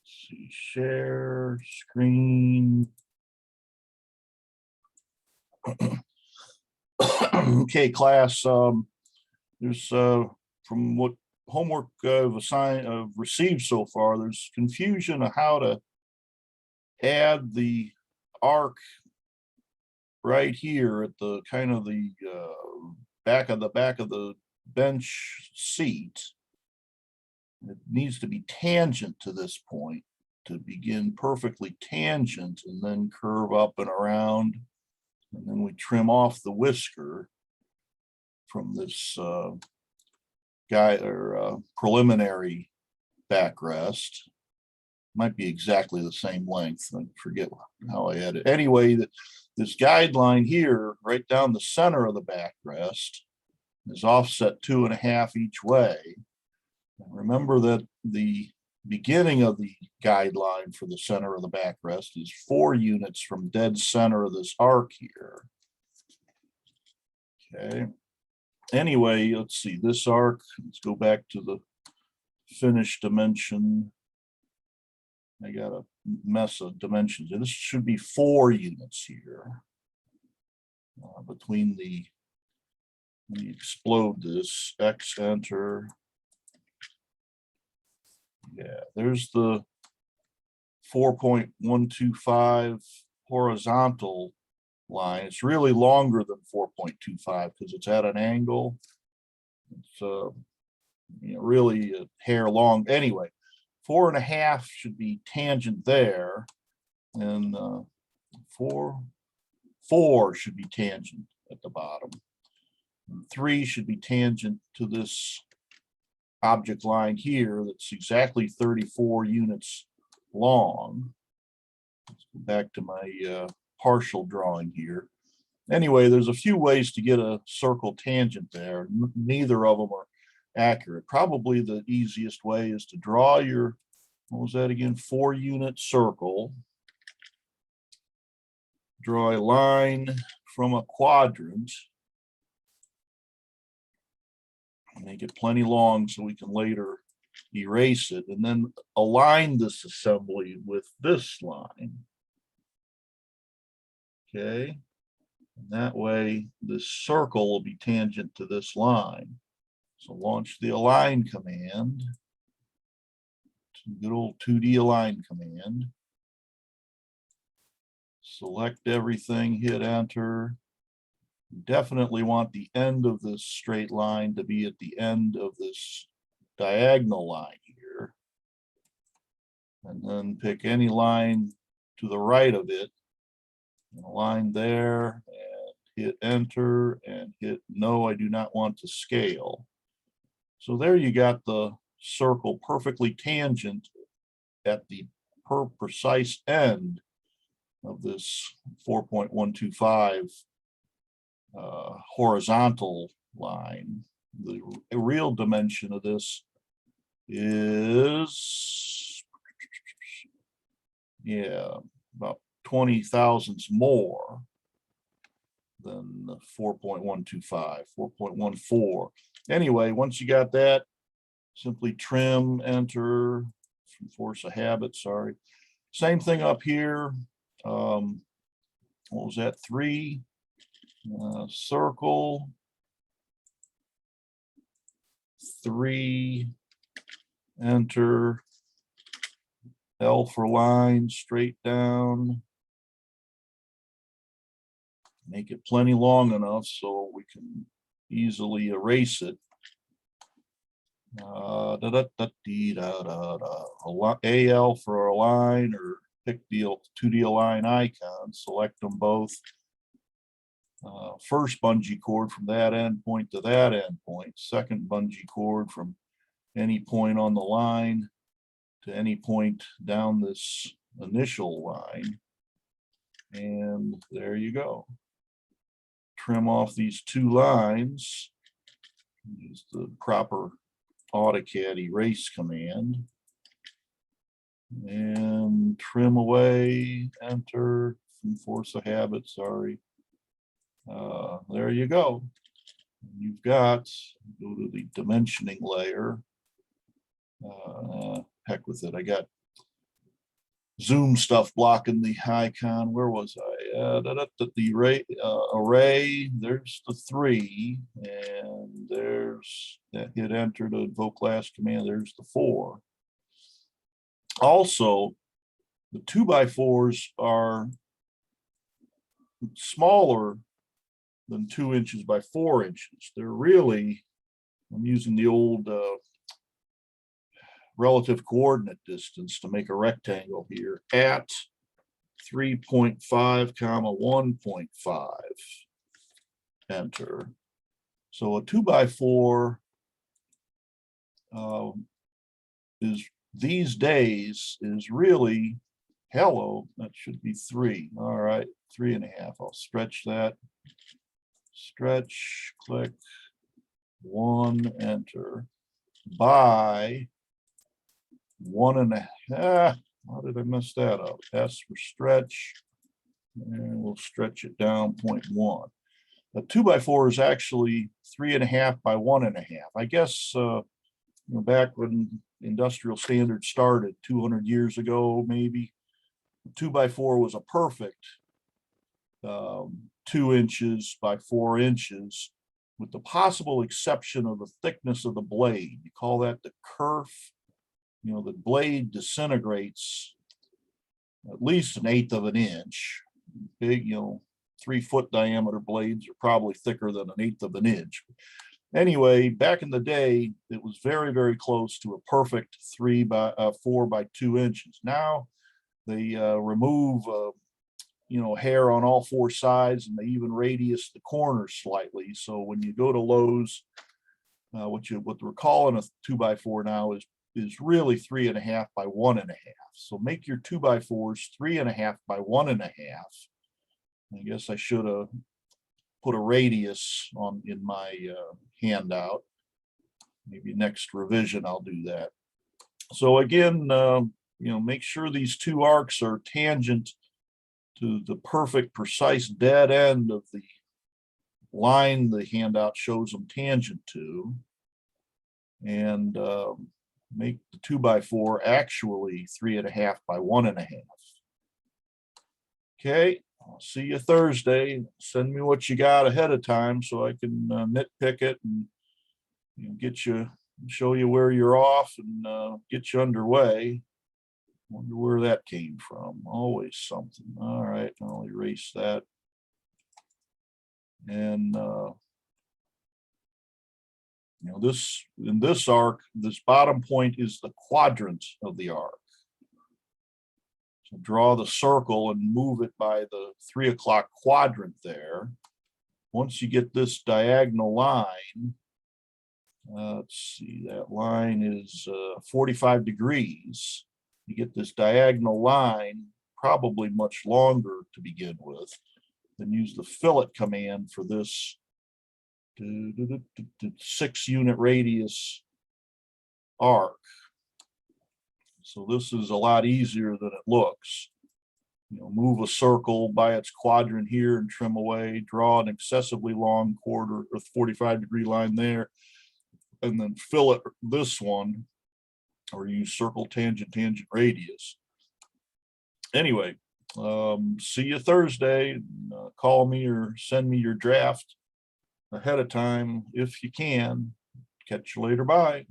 see, share screen. Okay, class. There's from what homework I've received so far, there's confusion of how to add the arc right here at the kind of the back of the bench seat. It needs to be tangent to this point to begin perfectly tangent and then curve up and around. And then we trim off the whisker from this preliminary backrest. Might be exactly the same length. I forget how I had it. Anyway, this guideline here, right down the center of the backrest, is offset 2.5 each way. And remember that the beginning of the guideline for the center of the backrest is 4 units from dead center of this arc here. Okay. Anyway, let's see this arc. Let's go back to the finished dimension. I got a mess of dimensions. This should be 4 units here between the. Let me explode this. X enter. Yeah, there's the 4.125 horizontal line. It's really longer than 4.25 because it's at an angle. It's really a hair long. Anyway, 4.5 should be tangent there, and 4 should be tangent at the bottom. And 3 should be tangent to this object line here that's exactly 34 units long. Let's go back to my partial drawing here. Anyway, there's a few ways to get a circle tangent there. Neither of them are accurate. Probably the easiest way is to draw your, what was that again, 4-unit circle. Draw a line from a quadrant. Make it plenty long so we can later erase it, and then align this assembly with this line. Okay, and that way this circle will be tangent to this line. So launch the align command, good old 2D align command. Select everything, hit enter. You definitely want the end of this straight line to be at the end of this diagonal line here. And then pick any line to the right of it, and align there, and hit enter, and hit no, I do not want to scale. So there you got the circle perfectly tangent at the precise end of this 4.125 horizontal line. The real dimension of this is, about 20 thousandths more than the 4.125, 4.14. Anyway, once you got that, simply trim, enter, from force of habit, sorry. Same thing up here. What was that, 3? Circle, 3, enter, L for line, straight down. Make it plenty long enough so we can easily erase it. AL for a line, or pick the 2D align icon, select them both. First bungee cord from that end point to that end point, second bungee cord from any point on the line to any point down this initial line, and there you go. Trim off these 2 lines, use the proper AutoCAD erase command, and trim away, enter, from force of habit, sorry. There you go. You've got, go to the dimensioning layer. Heck with it. I got Zoom stuff blocking the icon. Where was I? The array. There's the 3, and there's that hit enter to invoke last command. There's the 4. Also, the 2x4s are smaller than 2 inches by 4 inches. They're really, I'm using the old relative coordinate distance to make a rectangle here at 3.5 comma 1.5, enter. So a 2x4 is these days is really, hello, that should be 3. All right, 3.5. I'll stretch that. Stretch, click, 1, enter, by 1.5. How did I mess that up? S for stretch, and we'll stretch it down 0.1. A 2x4 is actually 3.5 by 1.5. I guess back when industrial standards started 200 years ago, maybe 2x4 was a perfect 2 inches by 4 inches, with the possible exception of the thickness of the blade. You call that the kerf. The blade disintegrates at least 1/8 of an inch. Big, 3-foot diameter blades are probably thicker than 1/8 of an inch. Anyway, back in the day, it was very, very close to a perfect 4 by 2 inches. Now they remove, hair on all 4 sides, and they even radius the corners slightly. So when you go to Lowe's, what we're calling a 2x4 now is really 3.5 by 1.5. So make your 2x4s 3.5 by 1.5. I guess I should have put a radius in my handout. Maybe next revision I'll do that. So again, make sure these 2 arcs are tangent to the perfect, precise dead end of the line the handout shows them tangent to, and make the 2x4 actually 3.5 by 1.5. Okay, I'll see you Thursday. Send me what you got ahead of time so I can nitpick it and show you where you're off and get you underway. Wonder where that came from. Always something. All right, I'll erase that. And in this arc, this bottom point is the quadrant of the arc. So draw the circle and move it by the 3 o'clock quadrant there. Once you get this diagonal line, let's see, that line is 45 degrees. You get this diagonal line, probably much longer to begin with. Then use the fillet command for this 6-unit radius arc. So this is a lot easier than it looks. Move a circle by its quadrant here and trim away, draw an excessively long quarter or 45-degree line there, and then fillet this one, or use circle, tangent, tangent, radius. Anyway, see you Thursday. Call me or send me your draft ahead of time if you can. Catch you later. Bye.